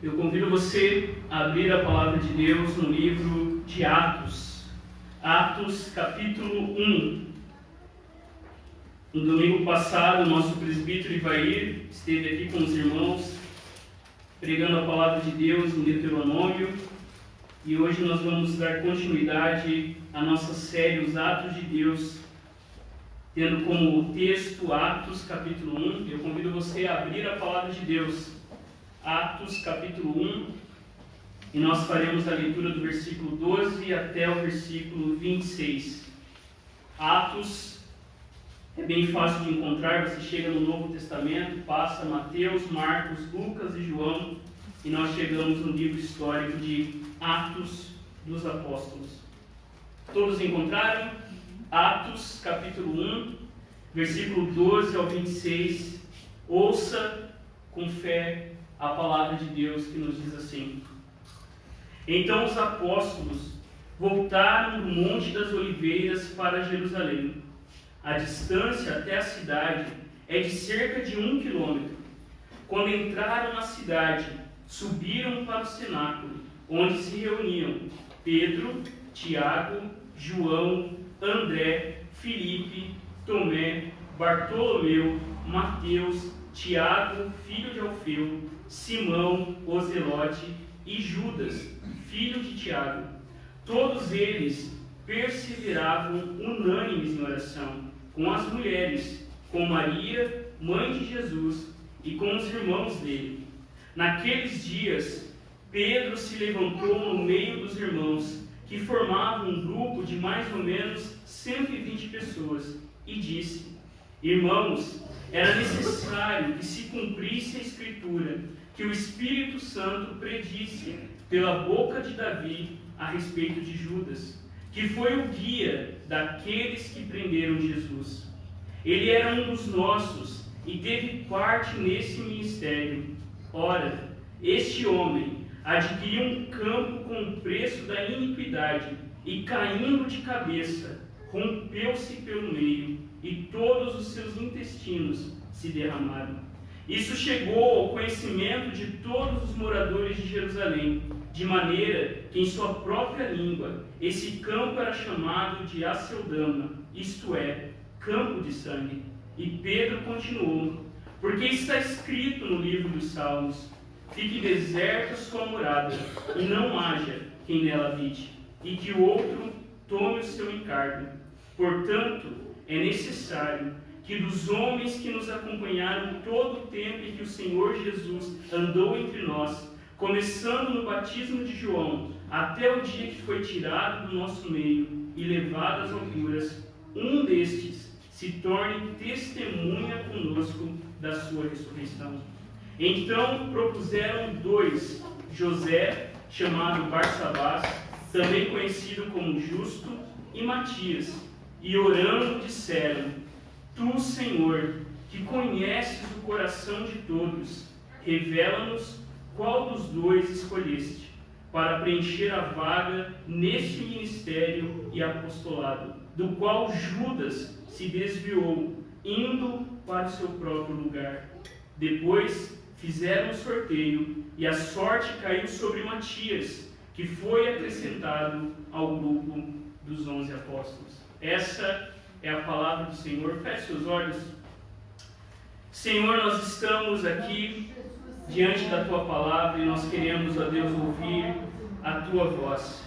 Eu convido você a abrir a palavra de Deus no livro de Atos. Atos, capítulo 1. No domingo passado, o nosso presbítero Ivair esteve aqui com os irmãos, pregando a palavra de Deus em Deuteronômio. E hoje nós vamos dar continuidade à nossa série, os Atos de Deus, tendo como texto Atos, capítulo 1. Eu convido você a abrir a palavra de Deus. Atos, capítulo 1, e nós faremos a leitura do versículo 12 até o versículo 26. Atos é bem fácil de encontrar, você chega no Novo Testamento, passa Mateus, Marcos, Lucas e João, e nós chegamos no livro histórico de Atos dos Apóstolos. Todos encontraram? Atos, capítulo 1, versículo 12 ao 26. Ouça com fé a palavra de Deus, que nos diz assim: Então os apóstolos voltaram do Monte das Oliveiras para Jerusalém. A distância até a cidade é de cerca de 1 quilômetro. Quando entraram na cidade, subiram para o cenáculo, onde se reuniam Pedro, Tiago, João, André, Filipe, Tomé, Bartolomeu, Mateus, Tiago, filho de Alfeu, Simão, o Zelote, e Judas, filho de Tiago. Todos eles perseveravam unânimes em oração, com as mulheres, com Maria, mãe de Jesus, e com os irmãos dele. Naqueles dias, Pedro se levantou no meio dos irmãos, que formavam um grupo de mais ou menos 120 pessoas, e disse: Irmãos, era necessário que se cumprisse a Escritura, que o Espírito Santo predisse pela boca de Davi a respeito de Judas, que foi o guia daqueles que prenderam Jesus. Ele era um dos nossos e teve parte nesse ministério. Ora, este homem adquiriu um campo com o preço da iniquidade e, caindo de cabeça, rompeu-se pelo meio, e todos os seus intestinos se derramaram. Isso chegou ao conhecimento de todos os moradores de Jerusalém, de maneira que em sua própria língua esse campo era chamado de Aceldama, isto é, campo de sangue. E Pedro continuou: Porque está escrito no livro dos Salmos: Fique deserta sua morada, e não haja quem nela habite, e que o outro tome o seu encargo. Portanto, é necessário que dos homens que nos acompanharam todo o tempo em que o Senhor Jesus andou entre nós, começando no batismo de João, até o dia que foi tirado do nosso meio e levado às alturas, um destes se torne testemunha conosco da sua ressurreição. Então propuseram 2, José, chamado Barsabás, também conhecido como Justo, e Matias, e orando disseram: Tu, Senhor, que conheces o coração de todos, revela-nos qual dos 2 escolheste, para preencher a vaga neste ministério e apostolado, do qual Judas se desviou, indo para o seu próprio lugar. Depois fizeram um sorteio, e a sorte caiu sobre Matias, que foi acrescentado ao grupo dos 11 apóstolos. Essa é a palavra do Senhor. Feche seus olhos. Senhor, nós estamos aqui diante da Tua palavra e nós queremos, ó Deus, ouvir a Tua voz.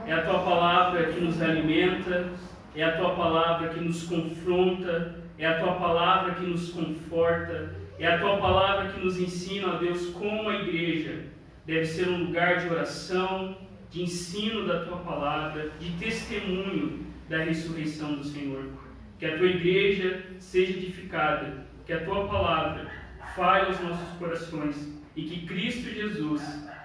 É a Tua palavra que nos alimenta, é a Tua palavra que nos confronta, é a Tua palavra que nos conforta, é a Tua palavra que nos ensina, ó Deus, como a igreja deve ser um lugar de oração, de ensino da Tua palavra, de testemunho da ressurreição do Senhor. Que a Tua igreja seja edificada, que a Tua palavra fale aos nossos corações e que Cristo Jesus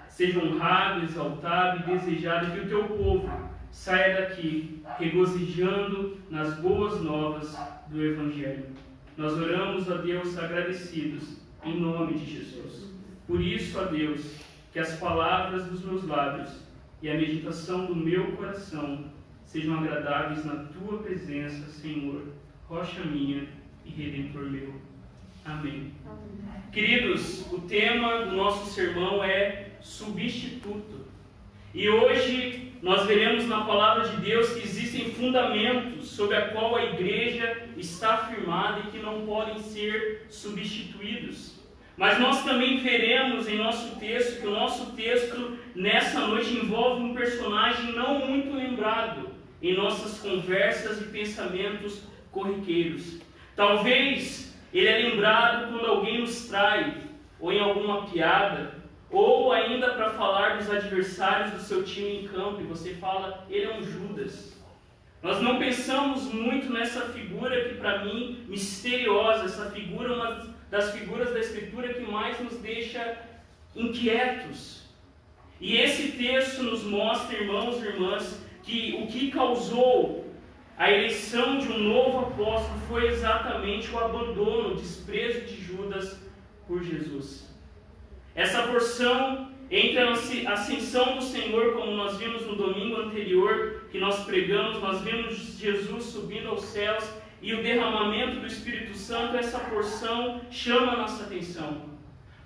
seja honrado, exaltado e desejado, que o Teu povo saia daqui regozijando nas boas novas do Evangelho. Nós oramos a Deus agradecidos em nome de Jesus. Por isso, ó Deus, que as palavras dos meus lábios e a meditação do meu coração sejam agradáveis na Tua presença, Senhor, rocha minha e redentor meu. Amém. Queridos, o tema do nosso sermão é substituto. E hoje nós veremos na palavra de Deus que existem fundamentos sobre a qual a igreja está firmada e que não podem ser substituídos. Mas nós também veremos em nosso texto que o nosso texto nessa noite envolve um personagem não muito lembrado em nossas conversas e pensamentos corriqueiros. Talvez ele é lembrado quando alguém nos trai, ou em alguma piada, ou ainda para falar dos adversários do seu time em campo, e você fala, ele é um Judas. Nós não pensamos muito nessa figura que para mim, misteriosa, essa figura é uma das figuras da Escritura que mais nos deixa inquietos. E esse texto nos mostra, irmãos e irmãs, que o que causou a eleição de um novo apóstolo foi exatamente o abandono, o desprezo de Judas por Jesus. Essa porção entre a ascensão do Senhor, como nós vimos no domingo anterior, que nós pregamos, nós vimos Jesus subindo aos céus, e o derramamento do Espírito Santo, essa porção chama a nossa atenção.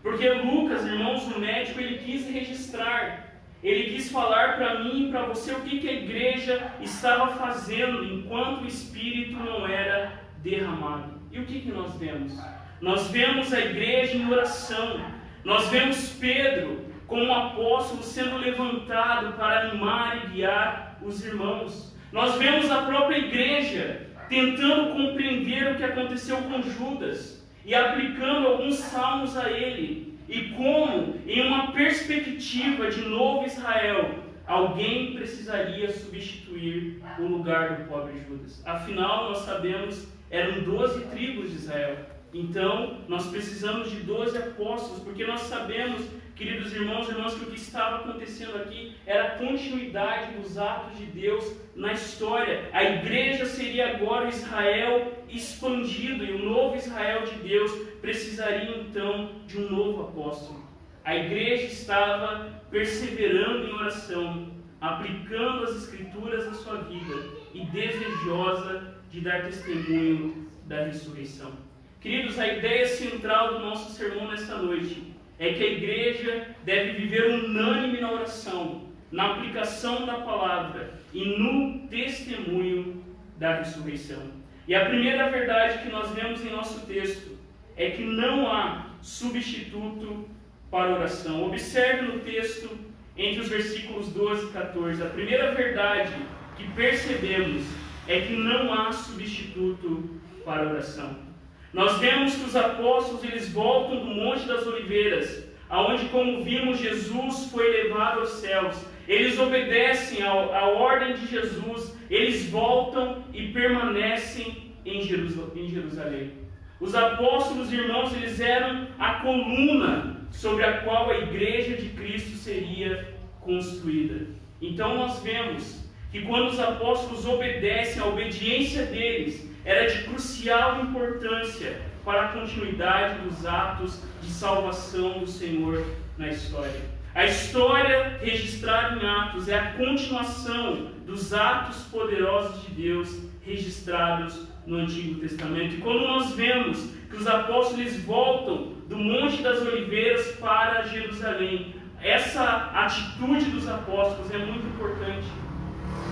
Porque Lucas, irmãos, o médico, ele quis registrar, ele quis falar para mim e para você o que a igreja estava fazendo enquanto o Espírito não era derramado. E o que nós vemos? Nós vemos a igreja em oração. Nós vemos Pedro, como apóstolo, sendo levantado para animar e guiar os irmãos. Nós vemos a própria igreja tentando compreender o que aconteceu com Judas e aplicando alguns salmos a ele. E como, em uma perspectiva de novo Israel, alguém precisaria substituir o lugar do pobre Judas. Afinal, nós sabemos, eram 12 tribos de Israel. Então, nós precisamos de 12 apóstolos, porque nós sabemos, queridos irmãos e irmãs, que o que estava acontecendo aqui era a continuidade dos atos de Deus na história. A igreja seria agora o Israel expandido, e o novo Israel de Deus precisaria então de um novo apóstolo. A igreja estava perseverando em oração, aplicando as Escrituras à sua vida e desejosa de dar testemunho da ressurreição. Queridos, a ideia central do nosso sermão nesta noite é que a igreja deve viver unânime na oração, na aplicação da palavra e no testemunho da ressurreição. E a primeira verdade que nós vemos em nosso texto é que não há substituto para a oração. Observe no texto, entre os versículos 12 e 14, a primeira verdade que percebemos é que não há substituto para a oração. Nós vemos que os apóstolos eles voltam do Monte das Oliveiras, aonde, como vimos, Jesus foi levado aos céus. Eles obedecem à ordem de Jesus, eles voltam e permanecem em Jerusalém. Os apóstolos, irmãos, eles eram a coluna sobre a qual a igreja de Cristo seria construída. Então nós vemos que quando os apóstolos obedecem, a obediência deles era de crucial importância para a continuidade dos atos de salvação do Senhor na história. A história registrada em Atos é a continuação dos atos poderosos de Deus registrados no Antigo Testamento. E quando nós vemos que os apóstolos voltam do Monte das Oliveiras para Jerusalém, essa atitude dos apóstolos é muito importante,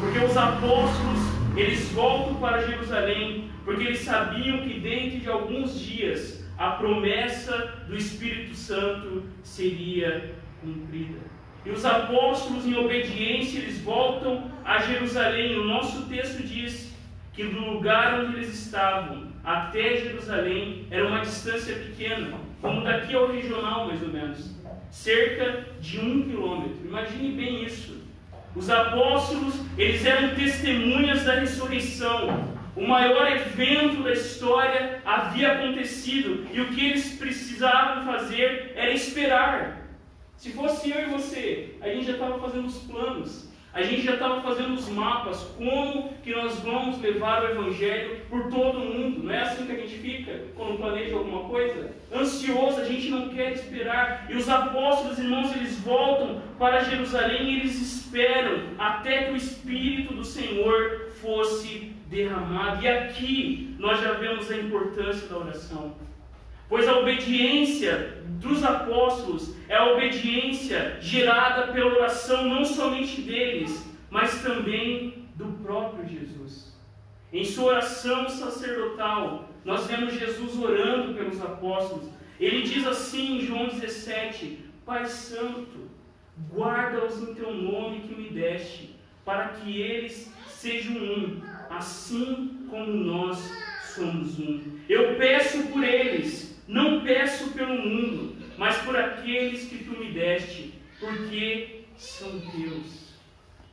porque os apóstolos eles voltam para Jerusalém porque eles sabiam que dentro de alguns dias a promessa do Espírito Santo seria cumprida. E os apóstolos, em obediência, eles voltam a Jerusalém. O nosso texto diz que do lugar onde eles estavam até Jerusalém era uma distância pequena, como daqui ao regional mais ou menos, cerca de 1 quilômetro. Imagine bem isso. Os apóstolos, eles eram testemunhas da ressurreição. O maior evento da história havia acontecido e o que eles precisavam fazer era esperar. Se fosse eu e você, a gente já estava fazendo os planos, a gente já estava fazendo os mapas, como que nós vamos levar o Evangelho por todo o mundo. Não é assim que a gente fica quando planeja alguma coisa? Ansioso, a gente não quer esperar. E os apóstolos, irmãos, eles voltam para Jerusalém e eles esperam até que o Espírito do Senhor fosse derramado. E aqui nós já vemos a importância da oração. Pois a obediência dos apóstolos é a obediência gerada pela oração não somente deles, mas também do próprio Jesus. Em sua oração sacerdotal, nós vemos Jesus orando pelos apóstolos. Ele diz assim em João 17: Pai Santo, guarda-os em teu nome que me deste, para que eles sejam um, assim como nós somos um. Eu peço por eles, não peço pelo mundo, mas por aqueles que tu me deste, porque são teus.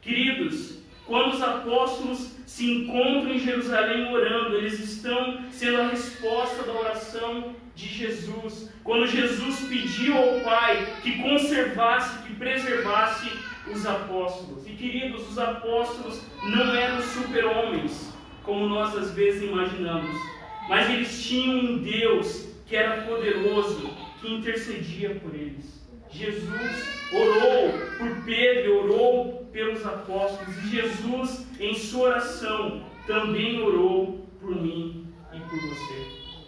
Queridos, quando os apóstolos se encontram em Jerusalém orando, eles estão sendo a resposta da oração de Jesus. Quando Jesus pediu ao Pai que conservasse, que preservasse os apóstolos. E queridos, os apóstolos não eram super-homens, como nós às vezes imaginamos, mas eles tinham um Deus que era poderoso, que intercedia por eles. Jesus orou por Pedro, orou pelos apóstolos, e Jesus, em sua oração, também orou por mim e por você.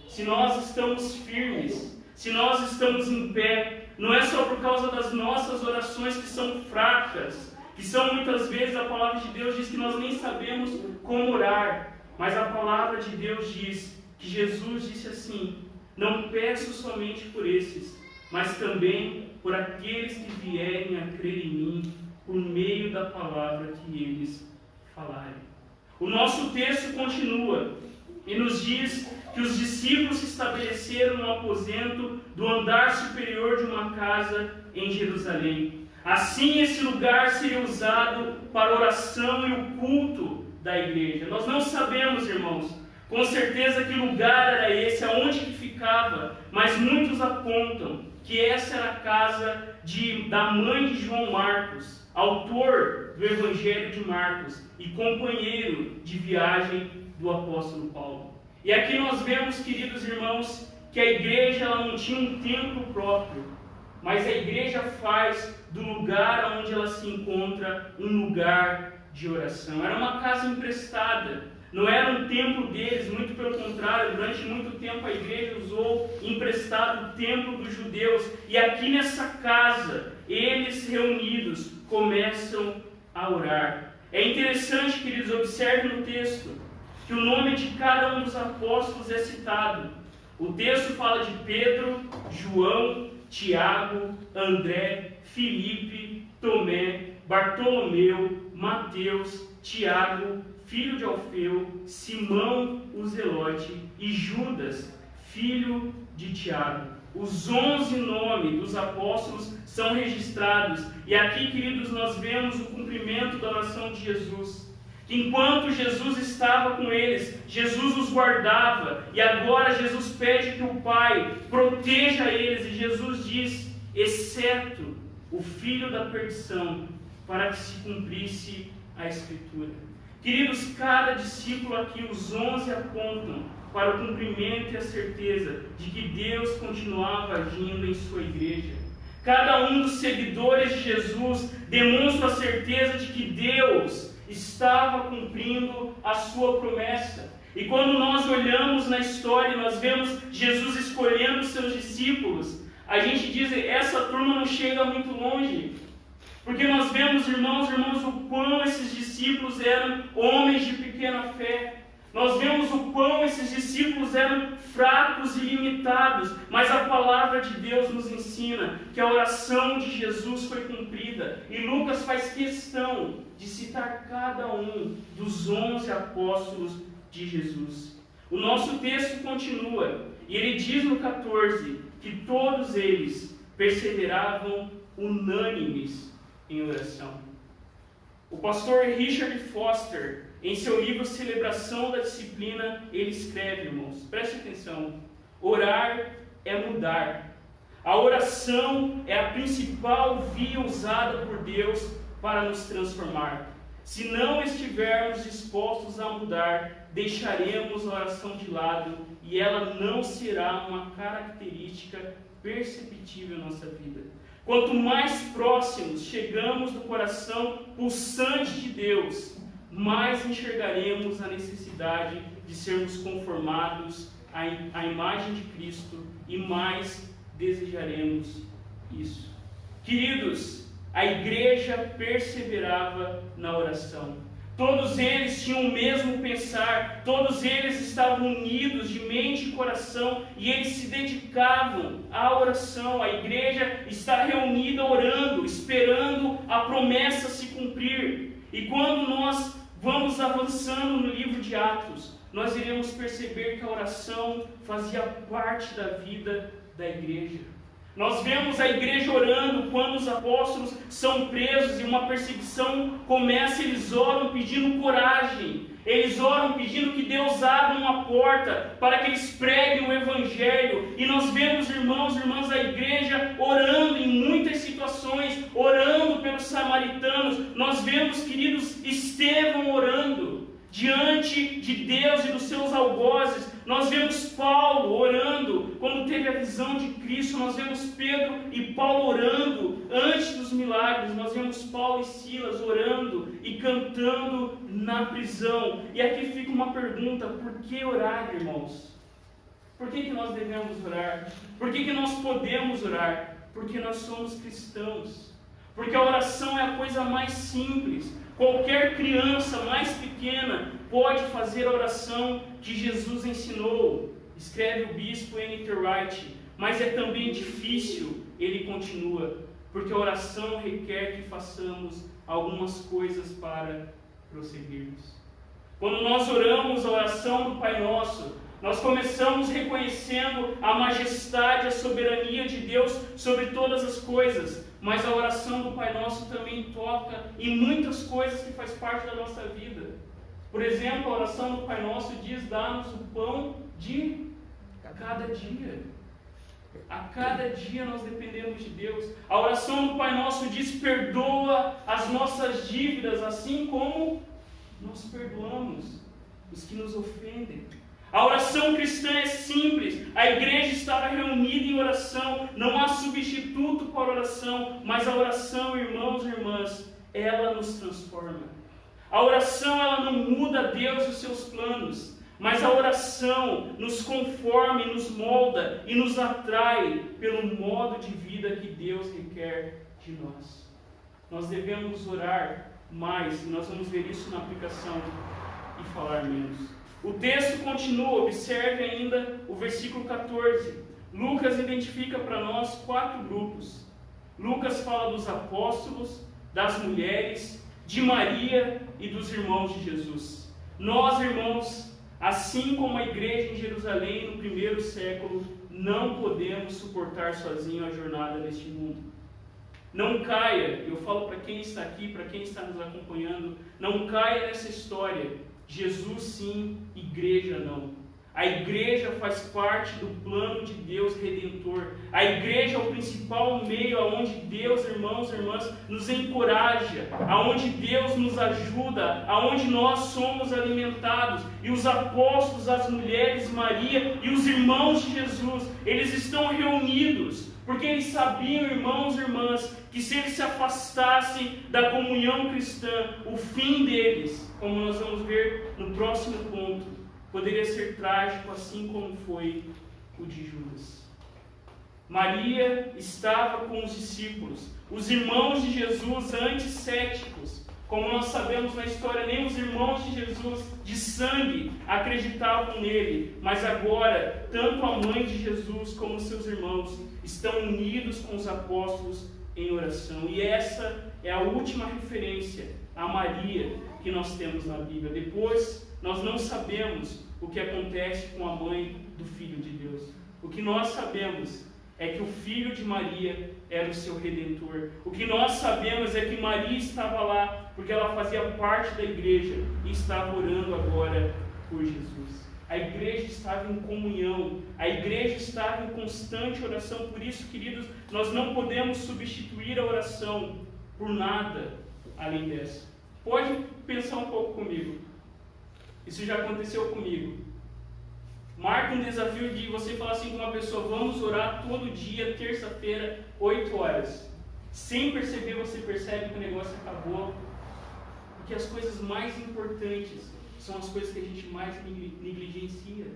Se nós estamos firmes, se nós estamos em pé, não é só por causa das nossas orações que são fracas, que são muitas vezes, a palavra de Deus diz que nós nem sabemos como orar, mas a palavra de Deus diz que Jesus disse assim: não peço somente por esses, mas também por aqueles que vierem a crer em mim, por meio da palavra que eles falarem. O nosso texto continua e nos diz que os discípulos se estabeleceram no aposento do andar superior de uma casa em Jerusalém. Assim, esse lugar seria usado para a oração e o culto da igreja. Nós não sabemos, irmãos, com certeza que lugar era esse, aonde que ficava, mas muitos apontam que essa era a casa da mãe de João Marcos, autor do Evangelho de Marcos e companheiro de viagem do apóstolo Paulo. E aqui nós vemos, queridos irmãos, que a igreja ela não tinha um templo próprio, mas a igreja faz do lugar onde ela se encontra um lugar de oração. Era uma casa emprestada, não era um templo deles, muito pelo contrário, durante muito tempo a igreja usou emprestado o templo dos judeus. E aqui nessa casa, eles reunidos começam a orar. É interessante, queridos, observe no texto, que o nome de cada um dos apóstolos é citado. O texto fala de Pedro, João, Tiago, André, Filipe, Tomé, Bartolomeu, Mateus, Tiago, filho de Alfeu, Simão o Zelote e Judas, filho de Tiago. Os 11 nomes dos apóstolos são registrados. E aqui, queridos, nós vemos o cumprimento da oração de Jesus. Enquanto Jesus estava com eles, Jesus os guardava. E agora Jesus pede que o Pai proteja eles. E Jesus diz, exceto o filho da perdição, para que se cumprisse a Escritura. Queridos, cada discípulo aqui, os 11 apontam para o cumprimento e a certeza de que Deus continuava agindo em sua igreja. Cada um dos seguidores de Jesus demonstra a certeza de que Deus estava cumprindo a sua promessa. E quando nós olhamos na história, nós vemos Jesus escolhendo os seus discípulos, a gente diz, essa turma não chega muito longe. Porque nós vemos, irmãos, o quão esses discípulos eram homens de pequena fé. Nós vemos o quão esses discípulos eram fracos e limitados. Mas a palavra de Deus nos ensina que a oração de Jesus foi cumprida. E Lucas faz questão de citar cada um dos 11 apóstolos de Jesus. O nosso texto continua. E ele diz no 14 que todos eles perseveravam unânimes em oração. O pastor Richard Foster, em seu livro Celebração da Disciplina, ele escreve, irmãos, preste atenção, orar é mudar. A oração é a principal via usada por Deus para nos transformar. Se não estivermos dispostos a mudar, deixaremos a oração de lado e ela não será uma característica perceptível em nossa vida. Quanto mais próximos chegamos do coração pulsante de Deus, mais enxergaremos a necessidade de sermos conformados a imagem de Cristo e mais desejaremos isso. Queridos, a igreja perseverava na oração. Todos eles tinham o mesmo pensar, todos eles estavam unidos de mente e coração, e eles se dedicavam à oração. A igreja está reunida orando, esperando a promessa se cumprir. E quando nós vamos avançando no livro de Atos, nós iremos perceber que a oração fazia parte da vida da igreja. Nós vemos a igreja orando quando os apóstolos são presos e uma perseguição começa. Eles oram pedindo coragem, eles oram pedindo que Deus abra uma porta para que eles preguem o evangelho. E nós vemos, irmãos e irmãs, a igreja orando em muitas situações, orando pelos samaritanos. Nós vemos, queridos, Estevão orando diante de Deus e dos seus algozes. Nós vemos Paulo orando quando teve a visão de Cristo. Nós vemos Pedro e Paulo orando antes dos milagres. Nós vemos Paulo e Silas orando e cantando na prisão. E aqui fica uma pergunta: por que orar, irmãos? Por que nós devemos orar? Por que nós podemos orar? Porque nós somos cristãos. Porque a oração é a coisa mais simples. Qualquer criança mais pequena pode fazer a oração que Jesus ensinou. Escreve o bispo N.T. Wright. Mas é também difícil, ele continua, porque a oração requer que façamos algumas coisas para prosseguirmos. Quando nós oramos a oração do Pai Nosso, nós começamos reconhecendo a majestade, a soberania de Deus sobre todas as coisas. Mas a oração do Pai Nosso também toca em muitas coisas que faz parte da nossa vida. Por exemplo, a oração do Pai Nosso diz: dá-nos o pão de cada dia. A cada dia nós dependemos de Deus. A oração do Pai Nosso diz: perdoa as nossas dívidas, assim como nós perdoamos os que nos ofendem. A oração cristã é simples. A igreja estava reunida em oração. Não há substituto para a oração, mas a oração, irmãos e irmãs, ela nos transforma. A oração, ela não muda Deus e os seus planos, mas a oração nos conforma e nos molda e nos atrai pelo modo de vida que Deus requer de nós. Nós devemos orar mais, e nós vamos ver isso na aplicação, e falar menos. O texto continua, observe ainda o versículo 14. Lucas identifica para nós 4 grupos. Lucas fala dos apóstolos, das mulheres, de Maria e dos irmãos de Jesus. Nós, irmãos, assim como a igreja em Jerusalém no primeiro século, não podemos suportar sozinho a jornada neste mundo. Não caia, eu falo para quem está aqui, para quem está nos acompanhando, não caia nessa história. Jesus sim, igreja não. A igreja faz parte do plano de Deus redentor. A igreja é o principal meio aonde Deus, irmãos e irmãs, nos encoraja, aonde Deus nos ajuda, aonde nós somos alimentados. E os apóstolos, as mulheres, Maria e os irmãos de Jesus, eles estão reunidos, porque eles sabiam, irmãos e irmãs, que se eles se afastassem da comunhão cristã, o fim deles, como nós vamos ver no próximo ponto, poderia ser trágico, assim como foi o de Judas. Maria estava com os discípulos. Os irmãos de Jesus, antes céticos, como nós sabemos na história, nem os irmãos de Jesus de sangue acreditavam nele. Mas agora, tanto a mãe de Jesus como seus irmãos estão unidos com os apóstolos em oração. E essa é a última referência a Maria que nós temos na Bíblia. Depois, nós não sabemos o que acontece com a mãe do Filho de Deus. O que nós sabemos é que o filho de Maria era o seu Redentor. O que nós sabemos é que Maria estava lá porque ela fazia parte da igreja e estava orando agora por Jesus. A igreja estava em comunhão, a igreja estava em constante oração. Por isso, queridos, nós não podemos substituir a oração por nada além dessa. Pode pensar um pouco comigo. Isso já aconteceu comigo. Marca um desafio de você falar assim com uma pessoa: vamos orar todo dia, terça-feira, 8 horas. Sem perceber, você percebe que o negócio acabou. Porque as coisas mais importantes são as coisas que a gente mais negligencia.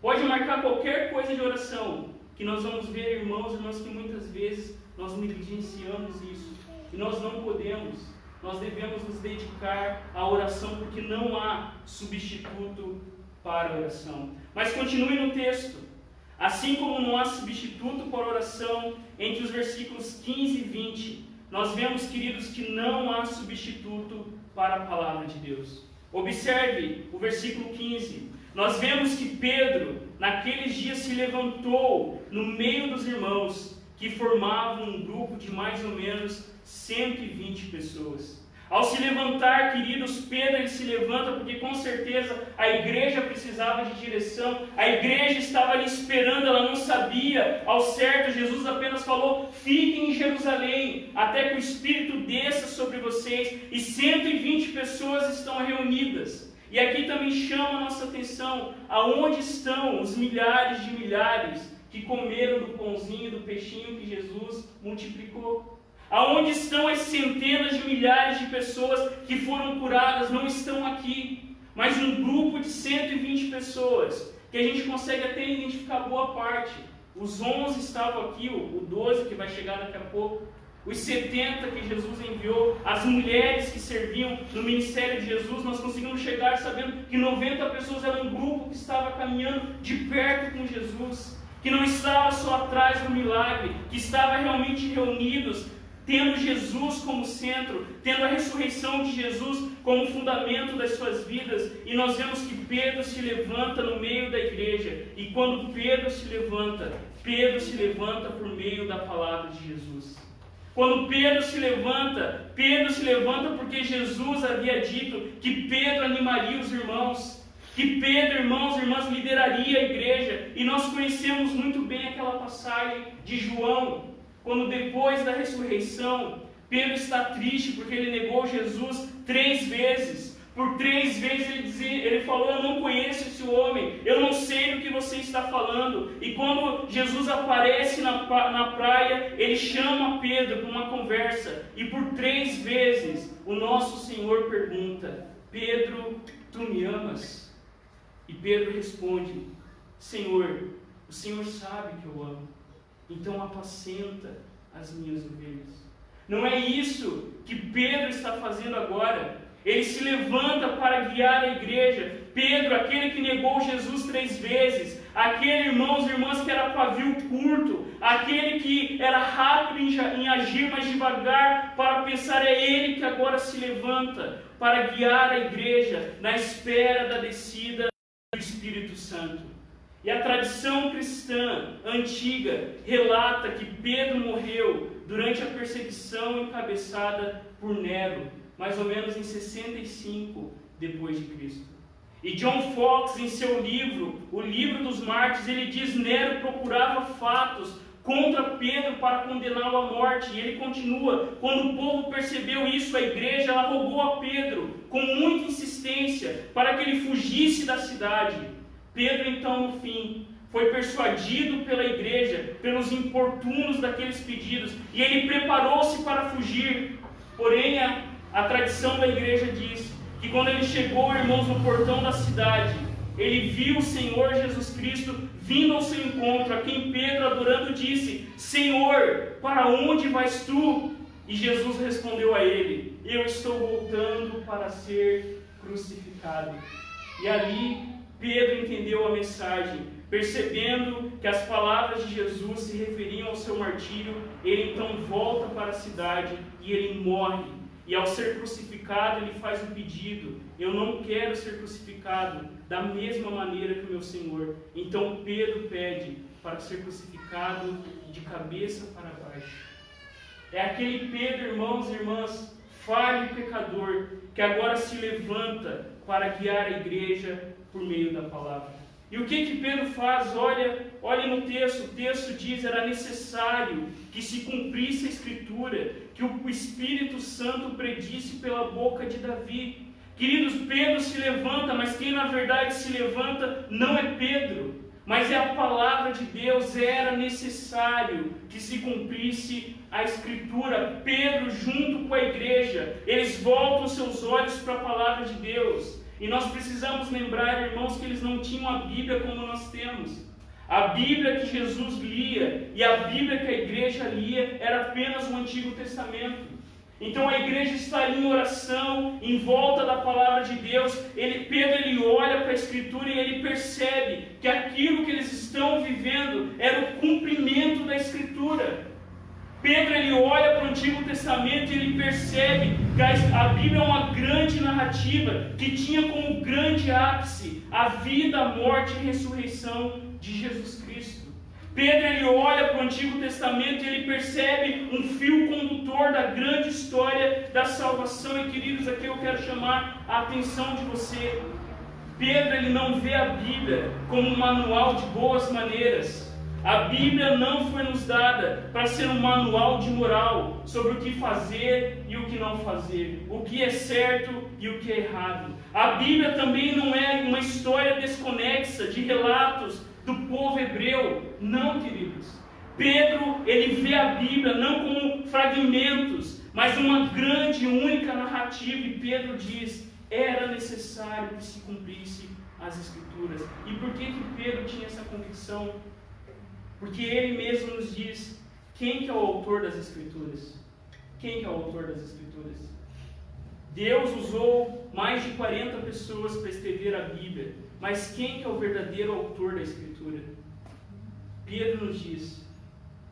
Pode marcar qualquer coisa de oração, que nós vamos ver, irmãos e irmãs, que muitas vezes nós negligenciamos isso. E nós não podemos. Nós devemos nos dedicar à oração, porque não há substituto para a oração. Mas continue no texto. Assim como não há substituto para a oração, entre os versículos 15 e 20, nós vemos, queridos, que não há substituto para a palavra de Deus. Observe o versículo 15. Nós vemos que Pedro, naqueles dias, se levantou no meio dos irmãos, que formavam um grupo de mais ou menos 120 pessoas. Ao se levantar, queridos, Pedro ele se levanta porque com certeza a igreja precisava de direção, a igreja estava ali esperando, ela não sabia ao certo. Jesus apenas falou: fiquem em Jerusalém, até que o Espírito desça sobre vocês, e 120 pessoas estão reunidas. E aqui também chama a nossa atenção, aonde estão os milhares de milhares que comeram do pãozinho, do peixinho que Jesus multiplicou? Aonde estão as centenas de milhares de pessoas que foram curadas? Não estão aqui, mas um grupo de 120 pessoas, que a gente consegue até identificar boa parte. Os 11 estavam aqui, o 12 que vai chegar daqui a pouco, os 70 que Jesus enviou, as mulheres que serviam no ministério de Jesus. Nós conseguimos chegar sabendo que 90 pessoas eram um grupo que estava caminhando de perto com Jesus, que não estava só atrás do milagre, que estava realmente reunidos, tendo Jesus como centro, tendo a ressurreição de Jesus como fundamento das suas vidas. E nós vemos que Pedro se levanta no meio da igreja. E quando Pedro se levanta por meio da palavra de Jesus. Quando Pedro se levanta porque Jesus havia dito que Pedro animaria os irmãos, que Pedro, irmãos e irmãs, lideraria a igreja. E nós conhecemos muito bem aquela passagem de João, quando depois da ressurreição, Pedro está triste porque ele negou Jesus 3 vezes. Por 3 vezes ele falou: eu não conheço esse homem, eu não sei do que você está falando. E quando Jesus aparece na praia, ele chama Pedro para uma conversa. E por 3 vezes o nosso Senhor pergunta: Pedro, tu me amas? E Pedro responde: Senhor, o Senhor sabe que eu amo. Então apacenta as minhas ovelhas. Não é isso que Pedro está fazendo agora. Ele se levanta para guiar a igreja. Pedro, aquele que negou Jesus 3 vezes, aquele, irmãos e irmãs, que era pavio curto, aquele que era rápido em agir, mas devagar para pensar, é ele que agora se levanta para guiar a igreja na espera da descida do Espírito Santo. E a tradição cristã antiga relata que Pedro morreu durante a perseguição encabeçada por Nero, mais ou menos em 65 depois de Cristo. E John Foxe, em seu livro, o Livro dos Mártires, ele diz: Nero procurava fatos contra Pedro para condená-lo à morte. E ele continua: quando o povo percebeu isso, a igreja ela rogou a Pedro com muita insistência para que ele fugisse da cidade. Pedro, então, no fim, foi persuadido pela igreja, pelos importunos daqueles pedidos, e ele preparou-se para fugir. Porém, a tradição da igreja diz que quando ele chegou, irmãos, no portão da cidade, ele viu o Senhor Jesus Cristo vindo ao seu encontro, a quem Pedro, adorando, disse: Senhor, para onde vais tu? E Jesus respondeu a ele: eu estou voltando para ser crucificado. E ali Pedro entendeu a mensagem, percebendo que as palavras de Jesus se referiam ao seu martírio. Ele então volta para a cidade e ele morre. E ao ser crucificado, ele faz um pedido: eu não quero ser crucificado da mesma maneira que o meu Senhor. Então Pedro pede para ser crucificado de cabeça para baixo. É aquele Pedro, irmãos e irmãs, falho e pecador, que agora se levanta para guiar a igreja por meio da palavra. E o que Pedro faz? Olha no texto. O texto diz: era necessário que se cumprisse a Escritura, que o Espírito Santo predisse pela boca de Davi. Queridos, Pedro se levanta, mas quem na verdade se levanta não é Pedro, mas é a palavra de Deus. Era necessário que se cumprisse a Escritura. Pedro, junto com a igreja, eles voltam seus olhos para a palavra de Deus. E nós precisamos lembrar, irmãos, que eles não tinham a Bíblia como nós temos. A Bíblia que Jesus lia e a Bíblia que a igreja lia era apenas o Antigo Testamento. Então a igreja está ali em oração, em volta da palavra de Deus. Pedro olha para a Escritura e ele percebe que aquilo que eles estão vivendo era o cumprimento da Escritura. Pedro olha para o Antigo Testamento e ele percebe que a Bíblia é uma grande narrativa que tinha como grande ápice a vida, a morte e a ressurreição de Jesus Cristo. Pedro olha para o Antigo Testamento e ele percebe um fio condutor da grande história da salvação. E queridos, aqui eu quero chamar a atenção de você. Pedro não vê a Bíblia como um manual de boas maneiras. A Bíblia não foi nos dada para ser um manual de moral sobre o que fazer e o que não fazer, o que é certo e o que é errado. A Bíblia também não é uma história desconexa de relatos do povo hebreu. Não, queridos. Pedro, vê a Bíblia não como fragmentos, mas uma grande e única narrativa. E Pedro diz, era necessário que se cumprisse as Escrituras. E por que Pedro tinha essa convicção? Porque ele mesmo nos diz quem que é o autor das Escrituras. Quem que é o autor das Escrituras? Deus usou mais de 40 pessoas para escrever a Bíblia. Mas quem que é o verdadeiro autor da Escritura? Pedro nos diz,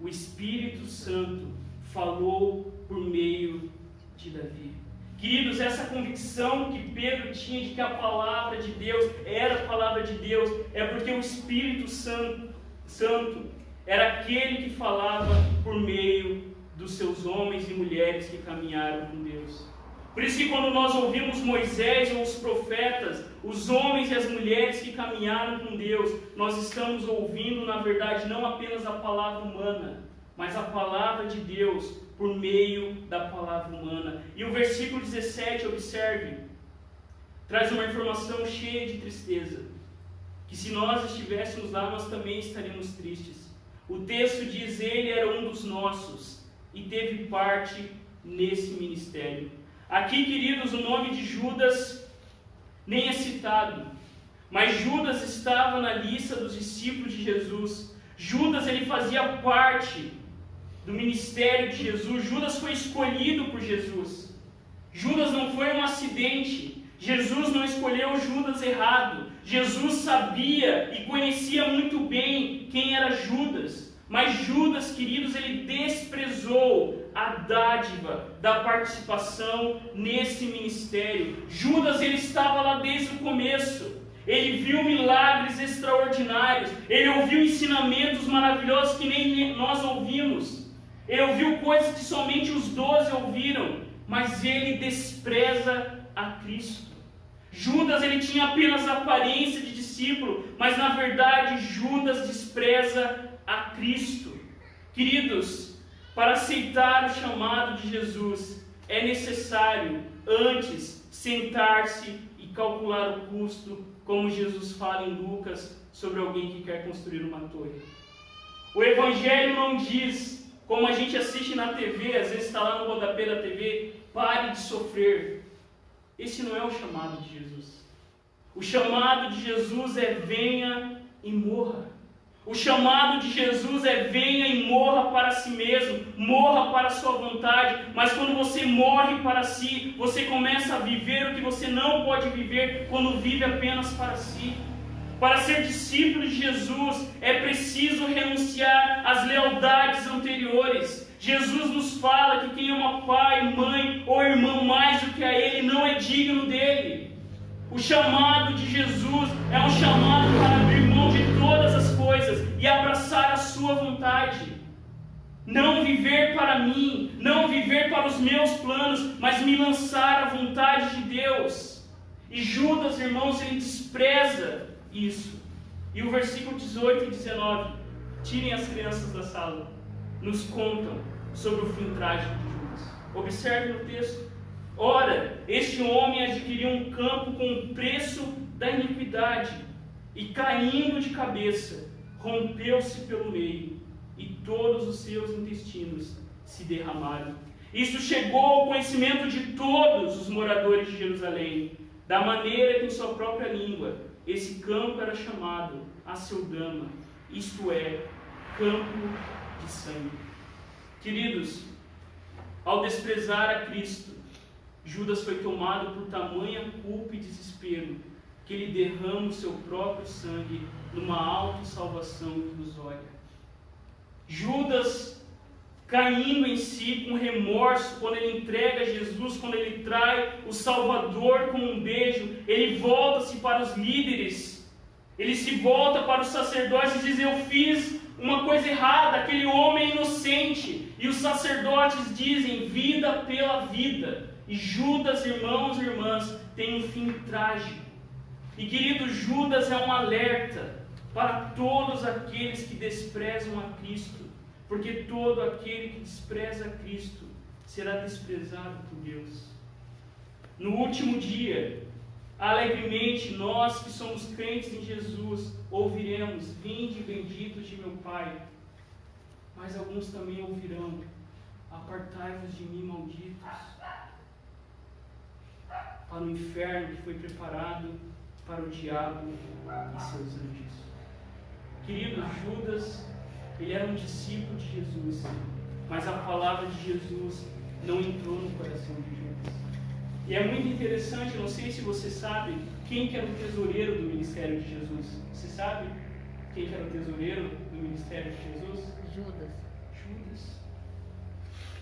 o Espírito Santo falou por meio de Davi. Queridos, essa convicção que Pedro tinha de que a palavra de Deus era a palavra de Deus, é porque o Espírito Santo era aquele que falava por meio dos seus homens e mulheres que caminharam com Deus. Por isso que quando nós ouvimos Moisés ou os profetas, os homens e as mulheres que caminharam com Deus, nós estamos ouvindo, na verdade, não apenas a palavra humana, mas a palavra de Deus por meio da palavra humana. E o versículo 17, observe, traz uma informação cheia de tristeza, que se nós estivéssemos lá, nós também estaríamos tristes. O texto diz, ele era um dos nossos e teve parte nesse ministério. Aqui, queridos, o nome de Judas nem é citado, mas Judas estava na lista dos discípulos de Jesus. Judas, ele fazia parte do ministério de Jesus. Judas foi escolhido por Jesus. Judas não foi um acidente. Jesus não escolheu Judas errado. Jesus sabia e conhecia muito bem quem era Judas. Mas Judas, queridos, ele desprezou a dádiva da participação nesse ministério. Judas, ele estava lá desde o começo. Ele viu milagres extraordinários. Ele ouviu ensinamentos maravilhosos que nem nós ouvimos. Ele ouviu coisas que somente os 12 ouviram. Mas ele despreza a Cristo. Judas, ele tinha apenas a aparência de discípulo, mas na verdade Judas despreza a Cristo. Queridos, para aceitar o chamado de Jesus, é necessário antes sentar-se e calcular o custo, como Jesus fala em Lucas sobre alguém que quer construir uma torre. O Evangelho não diz, como a gente assiste na TV, às vezes está lá no rodapé da TV, pare de sofrer. Esse não é o chamado de Jesus. O chamado de Jesus é venha e morra. O chamado de Jesus é venha e morra para si mesmo, morra para a sua vontade. Mas quando você morre para si, você começa a viver o que você não pode viver quando vive apenas para si. Para ser discípulo de Jesus, é preciso renunciar às lealdades anteriores. Jesus nos fala que quem ama pai, mãe ou irmão mais do que a ele não é digno dele. O chamado de Jesus é um chamado para abrir mão de todas as coisas e abraçar a sua vontade. Não viver para mim, não viver para os meus planos, mas me lançar à vontade de Deus. E Judas, irmãos, ele despreza isso. E o versículo 18 e 19, tirem as crianças da sala, nos contam sobre o fim trágico de Judas. Observe no texto. Ora, este homem adquiriu um campo com o preço da iniquidade, e caindo de cabeça, rompeu-se pelo meio, e todos os seus intestinos se derramaram. Isso chegou ao conhecimento de todos os moradores de Jerusalém. da maneira que em sua própria língua esse campo era chamado Aceldama, isto é, campo de sangue. Queridos, ao desprezar a Cristo, Judas foi tomado por tamanha culpa e desespero, que ele derrama o seu próprio sangue numa autossalvação ilusória. Judas, caindo em si com remorso, quando ele entrega Jesus, quando ele trai o Salvador com um beijo, ele volta-se para os líderes, ele se volta para os sacerdotes e diz: eu fiz uma coisa errada, aquele homem é inocente. E os sacerdotes dizem: vida pela vida. E Judas, irmãos e irmãs, tem um fim trágico. E querido, Judas é um alerta para todos aqueles que desprezam a Cristo, porque todo aquele que despreza a Cristo será desprezado por Deus. No último dia, alegremente, nós que somos crentes em Jesus, ouviremos: vinde benditos de meu Pai. Mas alguns também ouvirão: apartai-vos de mim, malditos, para o inferno que foi preparado para o diabo e seus anjos. Querido, Judas, ele era um discípulo de Jesus, mas a palavra de Jesus não entrou no coração de Judas. E é muito interessante, não sei se você sabe, quem que era o tesoureiro do ministério de Jesus. Você sabe quem que era o tesoureiro do ministério de Jesus? Judas.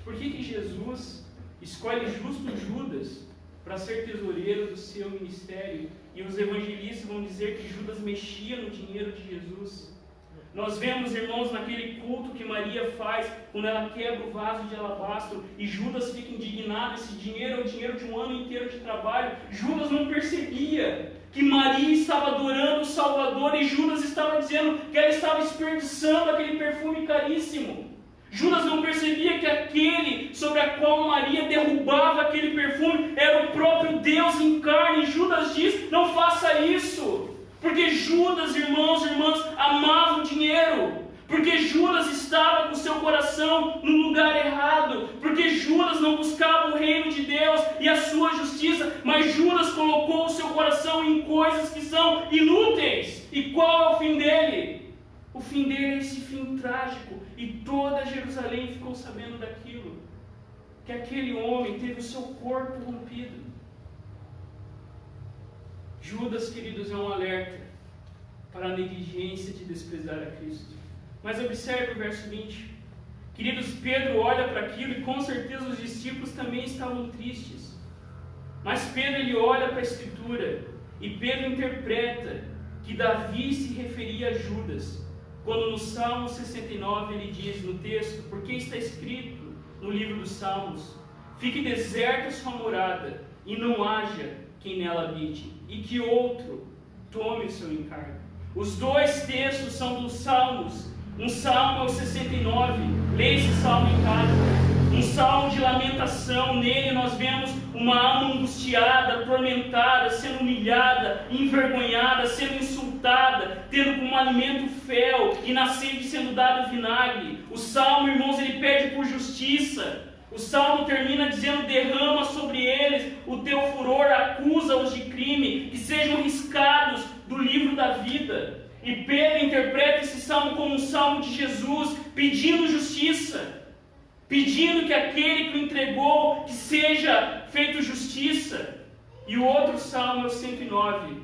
Por que Jesus escolhe justo Judas para ser tesoureiro do seu ministério? E os evangelistas vão dizer que Judas mexia no dinheiro de Jesus. Nós vemos, irmãos, naquele culto que Maria faz, quando ela quebra o vaso de alabastro, e Judas fica indignado: esse dinheiro é o dinheiro de um ano inteiro de trabalho. Judas não percebia que Maria estava adorando o Salvador, e Judas estava dizendo que ela estava desperdiçando aquele perfume caríssimo. Judas não percebia que aquele sobre a qual Maria derrubava aquele perfume era o próprio Deus em carne. E Judas diz: não faça isso. Porque Judas, irmãos e irmãs, amava o dinheiro. Porque Judas estava com seu coração no lugar errado. Porque Judas não buscava o reino de Deus e a sua justiça, mas Judas colocou o seu coração em coisas que são inúteis. E qual é o fim dele? O fim dele é esse fim trágico. E toda Jerusalém ficou sabendo daquilo, que aquele homem teve o seu corpo rompido. Judas, queridos, é um alerta para a negligência de desprezar a Cristo. Mas observe o verso 20. Queridos, Pedro olha para aquilo e com certeza os discípulos também estavam tristes. Mas Pedro, ele olha para a Escritura e Pedro interpreta que Davi se referia a Judas, quando no Salmo 69 ele diz no texto: porque está escrito no livro dos Salmos: fique deserta sua morada e não haja quem nela habite, e que outro tome o seu encargo. Os dois textos são dos Salmos. Um salmo é o 69, leia esse salmo em casa. Um salmo de lamentação. Nele nós vemos uma alma angustiada, atormentada, sendo humilhada, envergonhada, sendo insultada, tendo como alimento fel e na sede sendo dado vinagre. O salmo, irmãos, ele pede por justiça. O salmo termina dizendo: derrama sobre eles o teu furor, acusa-os de crime, que sejam riscados do livro da vida. E Pedro interpreta esse salmo como um salmo de Jesus, pedindo justiça, pedindo que aquele que o entregou, que seja feito justiça. E o outro salmo é o 109,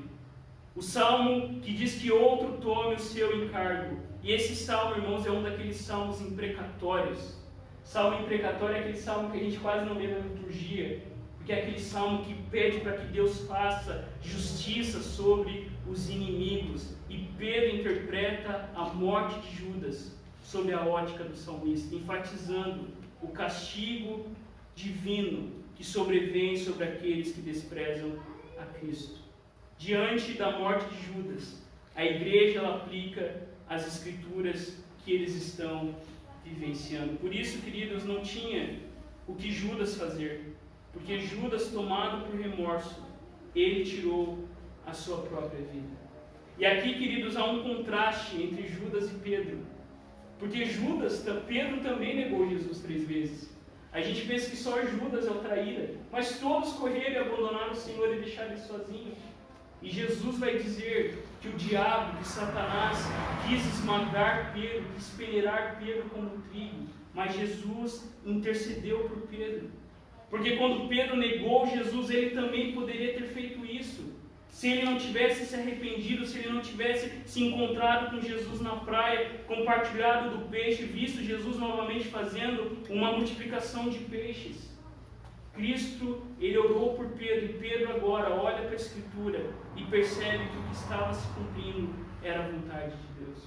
o salmo que diz que outro tome o seu encargo. E esse salmo, irmãos, é um daqueles salmos imprecatórios. Salmo imprecatório é aquele salmo que a gente quase não lê na liturgia, porque é aquele salmo que pede para que Deus faça justiça sobre os inimigos. E Pedro interpreta a morte de Judas sob a ótica do salmista, enfatizando o castigo divino que sobrevém sobre aqueles que desprezam a Cristo. Diante da morte de Judas, a igreja ela aplica as escrituras que eles estão vivenciando. Por isso, queridos, não tinha o que Judas fazer, porque Judas, tomado por remorso, ele tirou a sua própria vida. E aqui, queridos, há um contraste entre Judas e Pedro, porque Pedro também negou Jesus 3 vezes, A gente pensa que só Judas é o traíra, mas todos correram e abandonaram o Senhor e deixaram ele sozinho. E Jesus vai dizer que o diabo, que Satanás, quis esmagar Pedro, quis peneirar Pedro como um trigo, mas Jesus intercedeu por Pedro. Porque quando Pedro negou Jesus, ele também poderia ter feito isso. Se ele não tivesse se arrependido, se ele não tivesse se encontrado com Jesus na praia, compartilhado do peixe, visto Jesus novamente fazendo uma multiplicação de peixes. Cristo, ele orou por Pedro, e Pedro agora olha para a Escritura e percebe que o que estava se cumprindo era a vontade de Deus.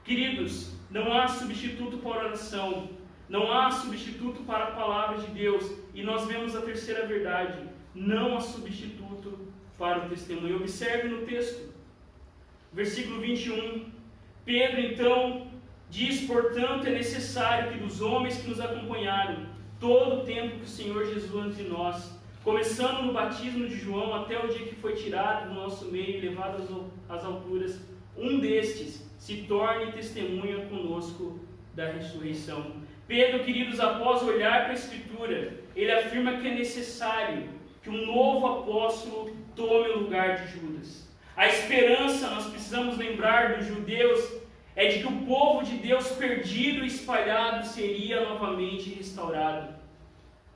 Queridos, não há substituto para a oração, não há substituto para a palavra de Deus, e nós vemos a terceira verdade: não há substituto para o testemunho. Observe no texto, versículo 21, Pedro então diz: portanto é necessário que dos homens que nos acompanharam, todo o tempo que o Senhor Jesus antes de nós, começando no batismo de João até o dia que foi tirado do nosso meio e levado às alturas, um destes se torne testemunha conosco da ressurreição. Pedro, queridos, após olhar para a Escritura, ele afirma que é necessário que um novo apóstolo tome o lugar de Judas. A esperança, nós precisamos lembrar dos judeus, é de que o povo de Deus perdido e espalhado seria novamente restaurado.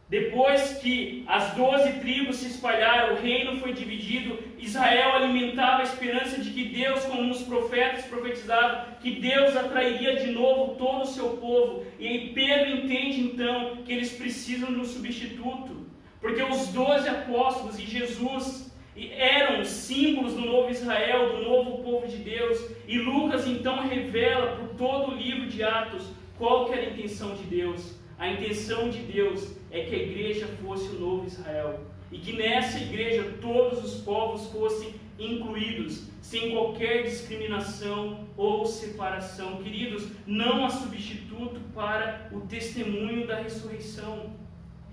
Depois que as 12 tribos se espalharam, o reino foi dividido, Israel alimentava a esperança de que Deus, como os profetas profetizavam, que Deus atrairia de novo todo o seu povo. E aí Pedro entende então que eles precisam de um substituto, porque os 12 apóstolos e Jesus eram símbolos do novo Israel, do novo povo de Deus. E Lucas então revela por todo o livro de Atos qual que era a intenção de Deus. A intenção de Deus é que a igreja fosse o novo Israel, e que nessa igreja todos os povos fossem incluídos, sem qualquer discriminação ou separação. Queridos, não há substituto para o testemunho da ressurreição.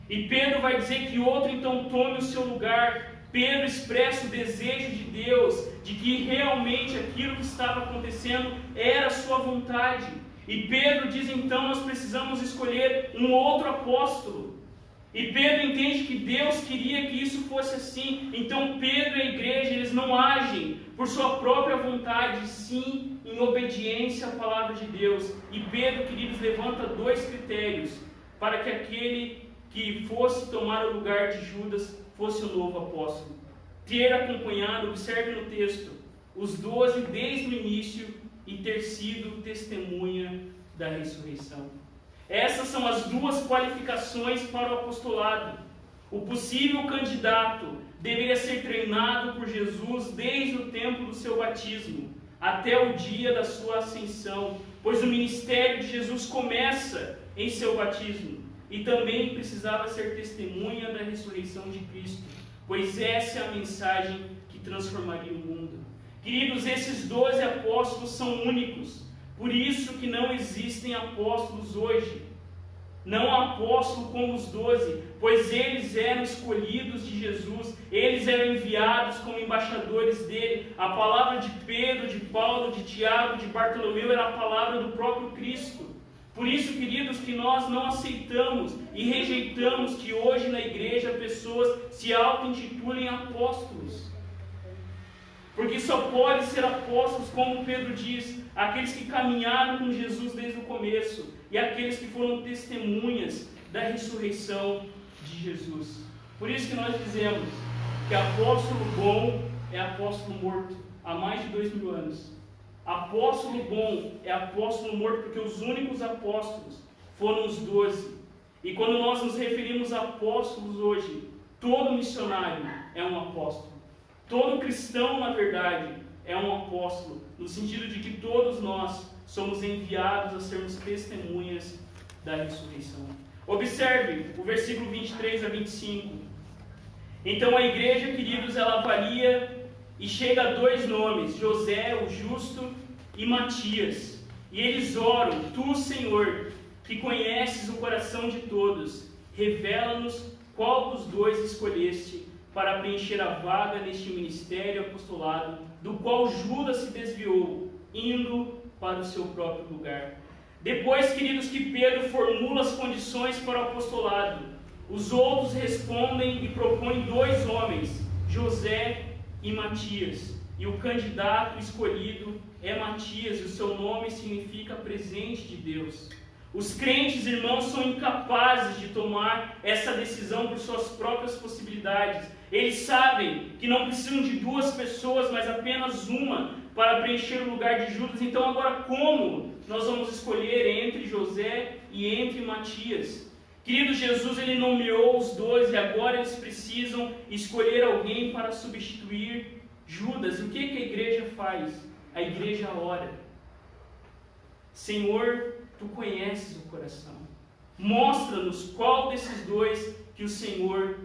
E Pedro vai dizer que outro então tome o seu lugar. Pedro expressa o desejo de Deus, de que realmente aquilo que estava acontecendo era a sua vontade. E Pedro diz então, nós precisamos escolher um outro apóstolo. E Pedro entende que Deus queria que isso fosse assim. Então Pedro e a igreja, eles não agem por sua própria vontade, sim em obediência à palavra de Deus. E Pedro, queridos, levanta 2 critérios para que aquele que fosse tomar o lugar de Judas fosse o novo apóstolo. Ter acompanhado, observe no texto, os 12 desde o início e ter sido testemunha da ressurreição. Essas são as 2 qualificações para o apostolado. O possível candidato deveria ser treinado por Jesus desde o tempo do seu batismo até o dia da sua ascensão, pois o ministério de Jesus começa em seu batismo, e também precisava ser testemunha da ressurreição de Cristo, pois essa é a mensagem que transformaria o mundo. Queridos, esses 12 apóstolos são únicos, por isso que não existem apóstolos hoje. Não há apóstolo como os 12, pois eles eram escolhidos de Jesus, eles eram enviados como embaixadores dele. A palavra de Pedro, de Paulo, de Tiago, de Bartolomeu era a palavra do próprio Cristo. Por isso, queridos, que nós não aceitamos e rejeitamos que hoje na igreja pessoas se auto-intitulem apóstolos. Porque só podem ser apóstolos, como Pedro diz, aqueles que caminharam com Jesus desde o começo e aqueles que foram testemunhas da ressurreição de Jesus. Por isso que nós dizemos que apóstolo bom é apóstolo morto há mais de 2000 anos. Apóstolo bom é apóstolo morto porque os únicos apóstolos foram os 12. E quando nós nos referimos a apóstolos hoje, todo missionário é um apóstolo. Todo cristão, na verdade, é um apóstolo, no sentido de que todos nós somos enviados a sermos testemunhas da ressurreição. Observe o versículo 23 a 25. Então a igreja, queridos, ela varia e chega a 2 nomes, José, o justo, e Matias. E eles oram: Tu, Senhor, que conheces o coração de todos, revela-nos qual dos 2 escolheste para preencher a vaga neste ministério apostolado, do qual Judas se desviou, indo para o seu próprio lugar. Depois, queridos, que Pedro formula as condições para o apostolado, os outros respondem e propõem 2 homens, José e Matias. E o candidato escolhido é Matias, e o seu nome significa presente de Deus. Os crentes, irmãos, são incapazes de tomar essa decisão por suas próprias possibilidades. Eles sabem que não precisam de 2 pessoas, mas apenas uma para preencher o lugar de Judas. Então agora como nós vamos escolher entre José e entre Matias? Querido, Jesus ele nomeou os 2 e agora eles precisam escolher alguém para substituir Judas. E o que a igreja faz? A igreja ora. Senhor, Tu conheces o coração. Mostra-nos qual desses 2 que o Senhor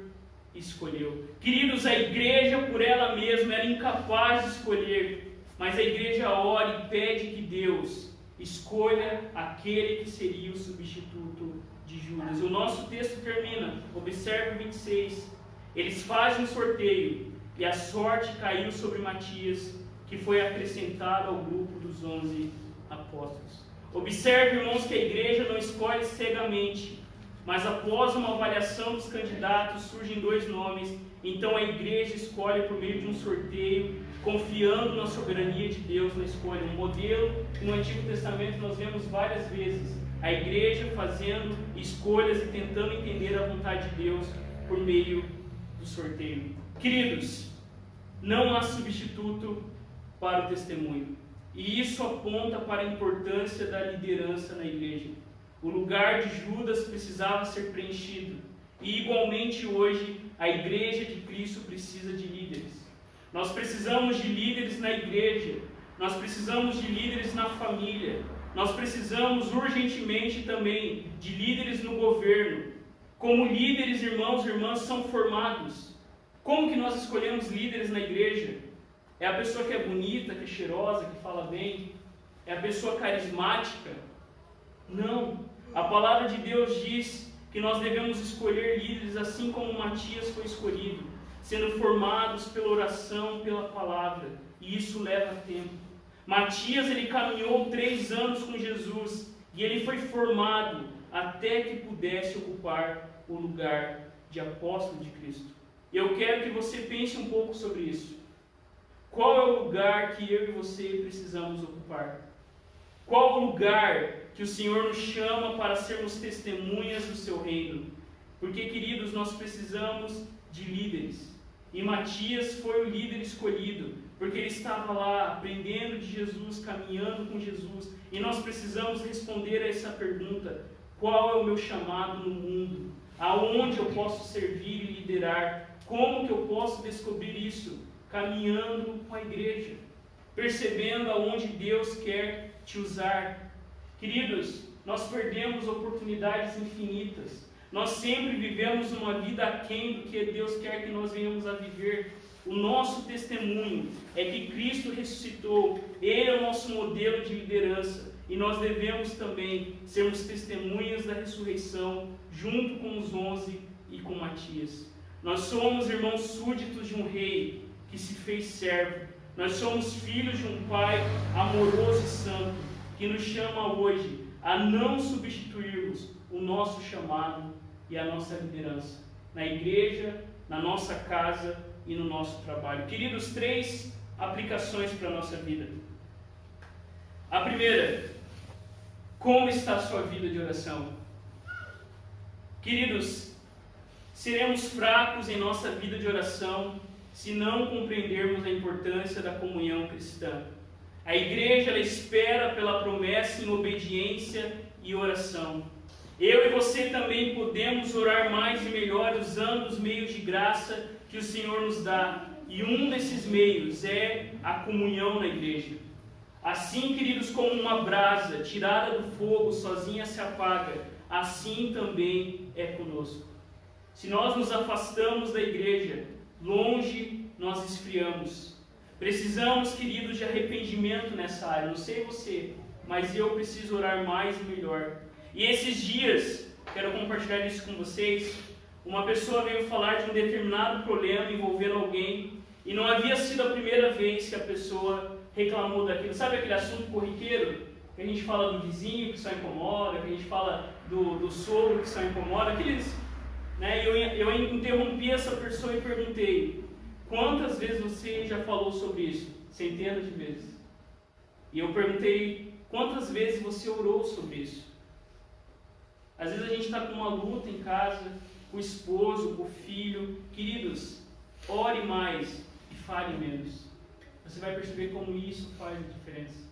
escolheu. Queridos, a igreja por ela mesma era incapaz de escolher, mas a igreja ora e pede que Deus escolha aquele que seria o substituto de Judas. O nosso texto termina, observe o 26. Eles fazem um sorteio e a sorte caiu sobre Matias, que foi acrescentado ao grupo dos 11 apóstolos. Observe, irmãos, que a igreja não escolhe cegamente, mas após uma avaliação dos candidatos surgem 2 nomes. Então a igreja escolhe por meio de um sorteio, confiando na soberania de Deus na escolha. Um modelo que no Antigo Testamento nós vemos várias vezes. A igreja fazendo escolhas e tentando entender a vontade de Deus por meio do sorteio. Queridos, não há substituto para o testemunho. E isso aponta para a importância da liderança na igreja. O lugar de Judas precisava ser preenchido. E igualmente hoje, a igreja de Cristo precisa de líderes. Nós precisamos de líderes na igreja. Nós precisamos de líderes na família. Nós precisamos urgentemente também de líderes no governo. Como líderes, irmãos e irmãs, são formados. Como que nós escolhemos líderes na igreja? É a pessoa que é bonita, que é cheirosa, que fala bem? É a pessoa carismática? Não. A palavra de Deus diz que nós devemos escolher líderes assim como Matias foi escolhido, sendo formados pela oração, pela palavra. E isso leva tempo. Matias, ele caminhou 3 anos com Jesus e ele foi formado até que pudesse ocupar o lugar de apóstolo de Cristo. E eu quero que você pense um pouco sobre isso. Qual é o lugar que eu e você precisamos ocupar? Qual o lugar que o Senhor nos chama para sermos testemunhas do seu reino? Porque, queridos, nós precisamos de líderes. E Matias foi o líder escolhido, porque ele estava lá aprendendo de Jesus, caminhando com Jesus. E nós precisamos responder a essa pergunta: qual é o meu chamado no mundo? Aonde eu posso servir e liderar? Como que eu posso descobrir isso? Caminhando com a igreja, percebendo aonde Deus quer te usar. Queridos, nós perdemos oportunidades infinitas. Nós sempre vivemos uma vida aquém do que Deus quer que nós venhamos a viver. O nosso testemunho é que Cristo ressuscitou. Ele é o nosso modelo de liderança. E nós devemos também sermos testemunhas da ressurreição, junto com os 11 e com Matias. Nós somos, irmãos, súditos de um rei que se fez servo. Nós somos filhos de um Pai amoroso e santo, que nos chama hoje a não substituirmos o nosso chamado e a nossa liderança na igreja, na nossa casa e no nosso trabalho. Queridos, 3 aplicações para a nossa vida. A primeira: como está a sua vida de oração? Queridos, seremos fracos em nossa vida de oração se não compreendermos a importância da comunhão cristã. A igreja ela espera pela promessa em obediência e oração. Eu e você também podemos orar mais e melhor usando os meios de graça que o Senhor nos dá. E um desses meios é a comunhão na igreja. Assim, queridos, como uma brasa tirada do fogo sozinha se apaga, assim também é conosco. Se nós nos afastamos da igreja, longe nós esfriamos. Precisamos, queridos, de arrependimento nessa área. Não sei você, mas eu preciso orar mais e melhor. E esses dias, quero compartilhar isso com vocês, uma pessoa veio falar de um determinado problema envolvendo alguém, e não havia sido a primeira vez que a pessoa reclamou daquilo. Sabe aquele assunto corriqueiro? que a gente fala do vizinho que só incomoda, que a gente fala do sogro que só incomoda, aqueles, né? Eu interrompi essa pessoa e perguntei, quantas vezes você já falou sobre isso? Centenas de vezes. E eu perguntei, quantas vezes você orou sobre isso? Às vezes a gente está com uma luta em casa, com o esposo, com o filho. Queridos, ore mais e fale menos. Você vai perceber como isso faz a diferença.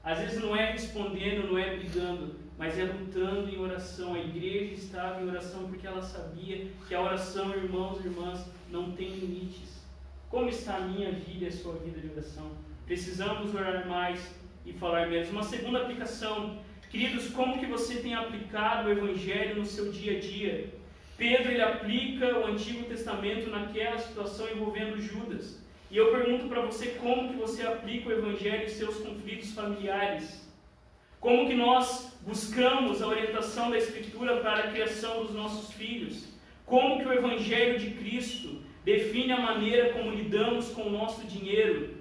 Às vezes não é respondendo, não é brigando, mas é lutando em oração. A igreja estava em oração porque ela sabia que a oração, irmãos e irmãs, não tem limites. Como está a minha vida e a sua vida de oração? Precisamos orar mais e falar menos. Uma segunda aplicação, queridos, como que você tem aplicado o Evangelho no seu dia a dia? Pedro, ele aplica o Antigo Testamento naquela situação envolvendo Judas. E eu pergunto para você, como que você aplica o Evangelho em seus conflitos familiares? Como que nós buscamos a orientação da Escritura para a criação dos nossos filhos? Como que o Evangelho de Cristo define a maneira como lidamos com o nosso dinheiro?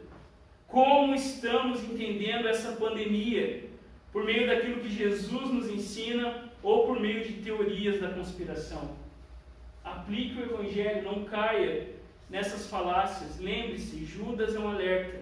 Como estamos entendendo essa pandemia? Por meio daquilo que Jesus nos ensina ou por meio de teorias da conspiração? Aplique o Evangelho, não caia nessas falácias. Lembre-se, Judas é um alerta,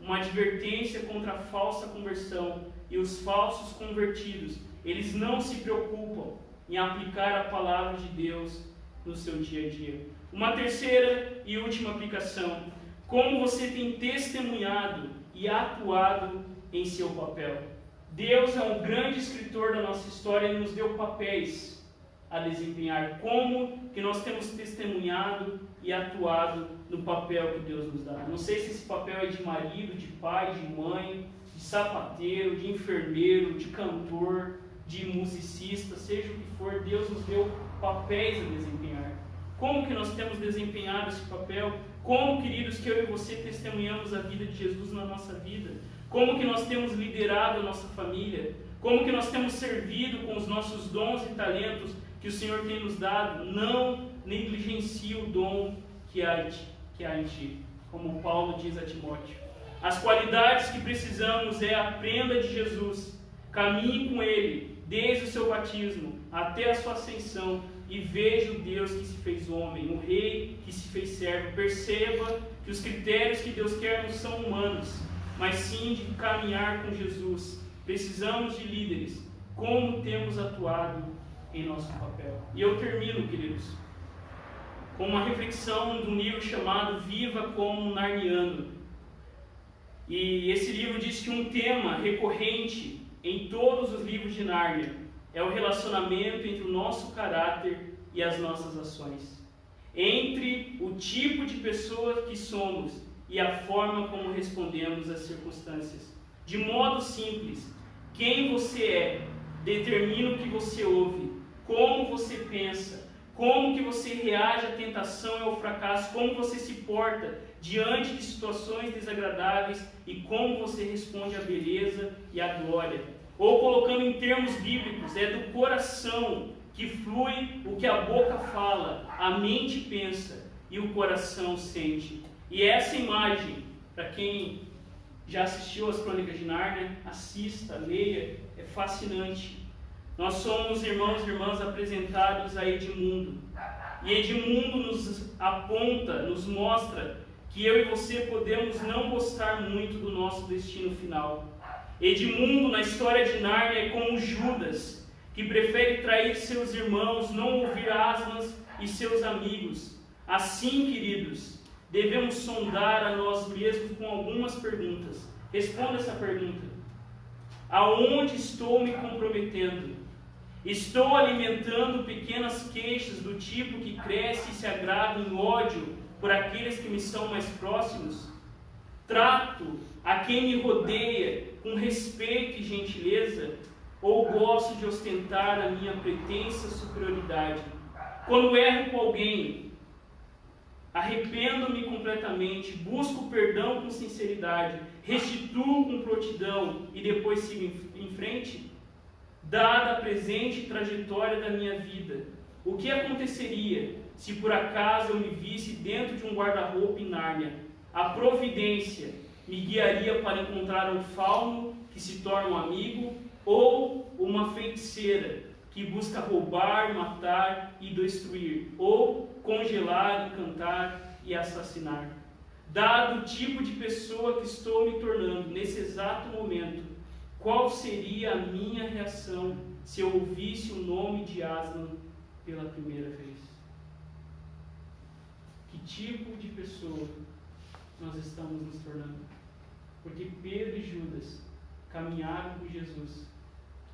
uma advertência contra a falsa conversão. E os falsos convertidos, eles não se preocupam em aplicar a palavra de Deus no seu dia a dia. Uma terceira e última aplicação, como você tem testemunhado e atuado em seu papel. Deus é um grande escritor da nossa história e nos deu papéis a desempenhar. Como que nós temos testemunhado e atuado no papel que Deus nos dá? Não sei se esse papel é de marido, de pai, de mãe, de sapateiro, de enfermeiro, de cantor, de musicista, seja o que for, Deus nos deu papéis a desempenhar. Como que nós temos desempenhado esse papel? Como, queridos, que eu e você testemunhamos a vida de Jesus na nossa vida? Como que nós temos liderado a nossa família? Como que nós temos servido com os nossos dons e talentos que o Senhor tem nos dado? Não negligencie o dom que há em ti, como Paulo diz a Timóteo. As qualidades que precisamos é aprenda de Jesus, caminhe com Ele, desde o seu batismo até a sua ascensão, e veja o Deus que se fez homem, o Rei que se fez servo. Perceba que os critérios que Deus quer não são humanos, mas sim de caminhar com Jesus. Precisamos de líderes. Como temos atuado em nosso papel? E eu termino, queridos, com uma reflexão de um livro chamado Viva como um Narniano. E esse livro diz que um tema recorrente em todos os livros de Nárnia é o relacionamento entre o nosso caráter e as nossas ações, entre o tipo de pessoa que somos e a forma como respondemos às circunstâncias. De modo simples, quem você é determina o que você ouve, como você pensa, como que você reage à tentação e ao fracasso, como você se porta diante de situações desagradáveis e como você responde à beleza e à glória. Ou colocando em termos bíblicos, é do coração que flui o que a boca fala, a mente pensa e o coração sente. E essa imagem, para quem já assistiu às Crônicas de Nárnia, assista, leia, é fascinante. Nós somos irmãos e irmãs apresentados a Edmundo. E Edmundo nos aponta, nos mostra que eu e você podemos não gostar muito do nosso destino final. Edmundo, na história de Nárnia, é como Judas, que prefere trair seus irmãos, não ouvir Aslan e seus amigos. Assim, queridos, devemos sondar a nós mesmos com algumas perguntas. Responda essa pergunta. Aonde estou me comprometendo? Estou alimentando pequenas queixas do tipo que cresce e se agrava em ódio por aqueles que me são mais próximos? Trato a quem me rodeia com respeito e gentileza? Ou gosto de ostentar a minha pretensa superioridade? Quando erro com alguém, arrependo-me completamente, busco perdão com sinceridade, restituo com prontidão e depois sigo em frente? Dada a presente trajetória da minha vida, o que aconteceria se por acaso eu me visse dentro de um guarda-roupa em Nárnia? A providência me guiaria para encontrar um fauno que se torna um amigo, ou uma feiticeira que busca roubar, matar e destruir, ou congelar, encantar e assassinar. Dado o tipo de pessoa que estou me tornando nesse exato momento, qual seria a minha reação se eu ouvisse o nome de Aslan pela primeira vez? Que tipo de pessoa nós estamos nos tornando? Porque Pedro e Judas caminharam com Jesus,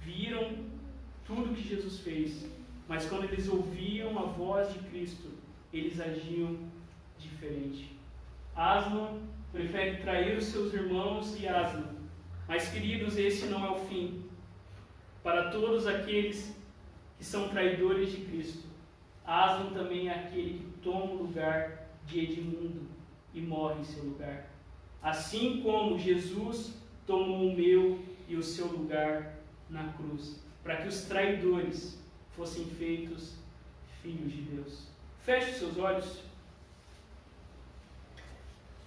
viram tudo que Jesus fez, mas quando eles ouviam a voz de Cristo, eles agiam diferente. Aslan prefere trair os seus irmãos e Aslan. Mas, queridos, esse não é o fim. Para todos aqueles que são traidores de Cristo, Aslan também é aquele que toma o lugar de Edmundo e morre em seu lugar. Assim como Jesus tomou o meu e o seu lugar na cruz, para que os traidores fossem feitos filhos de Deus. Feche os seus olhos.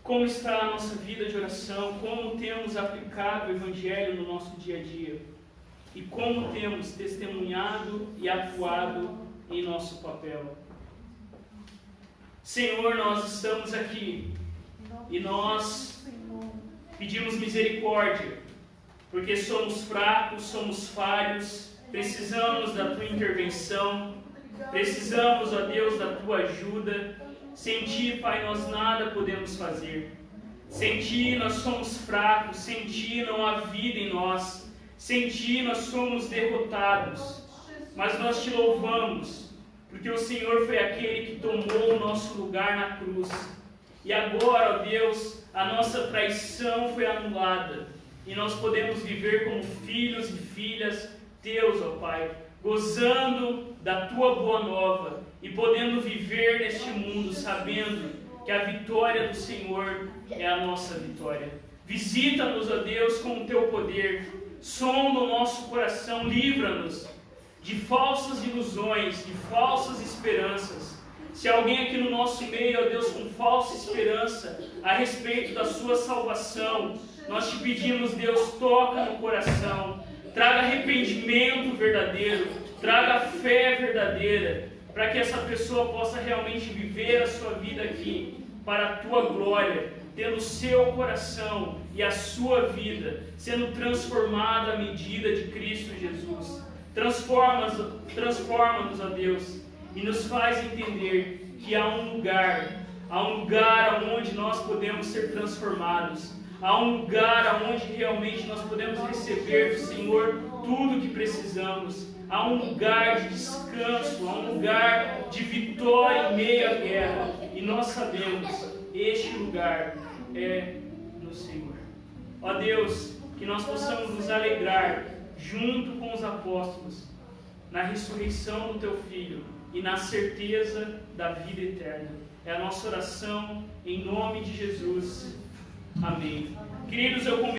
Como está a nossa vida de oração? Como temos aplicado o Evangelho no nosso dia a dia? E como temos testemunhado e atuado em nosso papel? Senhor, nós estamos aqui e nós pedimos misericórdia, porque somos fracos, somos falhos, precisamos da Tua intervenção, precisamos, ó Deus, da Tua ajuda. Sem Ti, Pai, nós nada podemos fazer. Sem Ti nós somos fracos, sem Ti não há vida em nós, sem Ti nós somos derrotados. Mas nós Te louvamos, porque o Senhor foi aquele que tomou o nosso lugar na cruz. E agora, ó Deus, a nossa traição foi anulada, e nós podemos viver como filhos e filhas Teus, ó Pai, gozando da Tua boa nova, e podendo viver neste mundo sabendo que a vitória do Senhor é a nossa vitória. Visita-nos, ó Deus, com o Teu poder, sonda o nosso coração, livra-nos de falsas ilusões, de falsas esperanças. Se alguém aqui no nosso meio, ó Deus, com falsa esperança a respeito da sua salvação, nós Te pedimos, Deus, toca no coração, traga arrependimento verdadeiro, traga fé verdadeira, para que essa pessoa possa realmente viver a sua vida aqui para a Tua glória, tendo o seu coração e a sua vida sendo transformada à medida de Cristo Jesus. Transforma-nos, ó Deus, e nos faz entender que há um lugar onde nós podemos ser transformados, há um lugar onde realmente nós podemos receber do Senhor tudo que precisamos. Há um lugar de descanso, há um lugar de vitória em meio à guerra. E nós sabemos, este lugar é no Senhor. Ó Deus, que nós possamos nos alegrar junto com os apóstolos na ressurreição do Teu Filho e na certeza da vida eterna. É a nossa oração em nome de Jesus. Amém. Queridos, eu convido